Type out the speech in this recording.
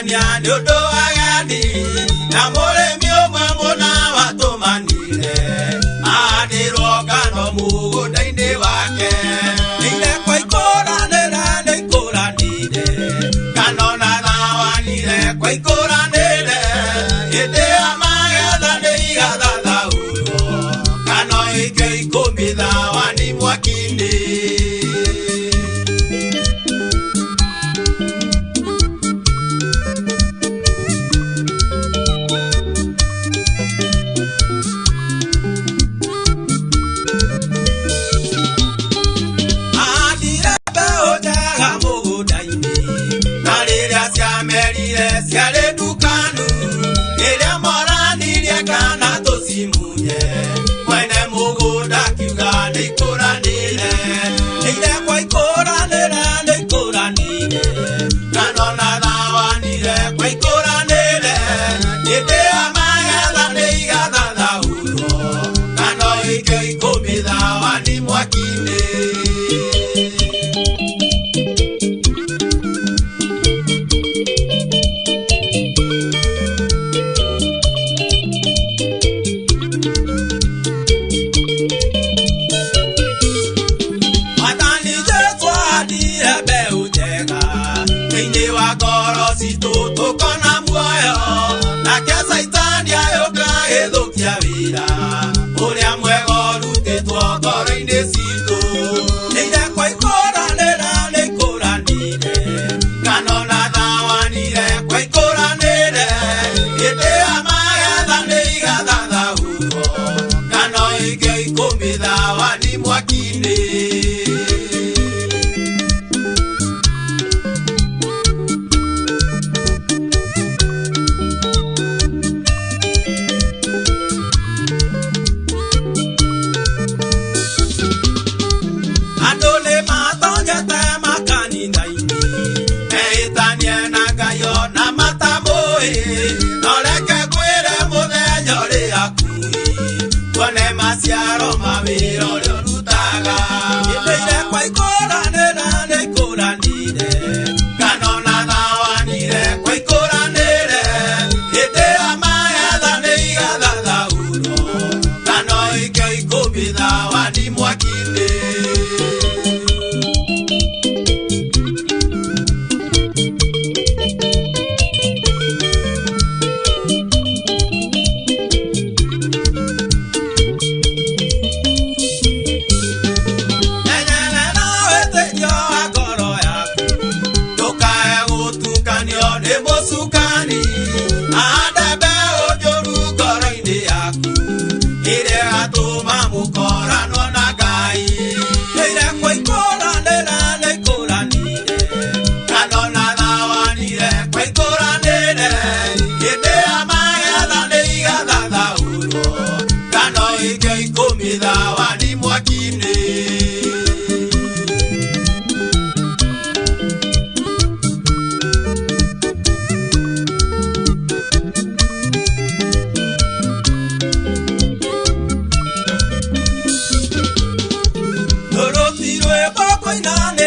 Ania nyodo agani Namore mio mamona watomanire Adiro kano mugo dainde wake Nile kwa ikora nera nekora nide Kanona dawa nile kwa ikora nere Ede amaga dane igada da uro Kano ike ikomida wani mwakinde Siale dukanu Ele morani liakana tosimunye Mwene mugoda kiuga neikora nile Ile kwa ikora nile neikora nile Kanona dawa nile kwa ikora nile Ede amaya da neiga da uro Kano ike ikomida wani mwakine Tokona muoyo na kesa itania yoka edokia vida Oria mwego lute tuokoro indesito Neide kwa ikora nera nekora nide Kanona dawa nire kwa ikora nere Ede amaya dane igada da uro Kano ike ikomida wani mwakine Masiaro maviro lutaga Ile kwa ikora nera nekora nide Kanona dawa nire kwa ikora nere Ede amaya da neiga da uro Kano ike ikomida wani mwakine Sukani Adebe ojoru koro inde yaku Ire ato mamu kora no nagai Ire kwa ikora nera nekora nire Kanona dawa nire kwa ikora nere Ede amaya da neiga da uro Kano ike ikomida wani mwakine Nane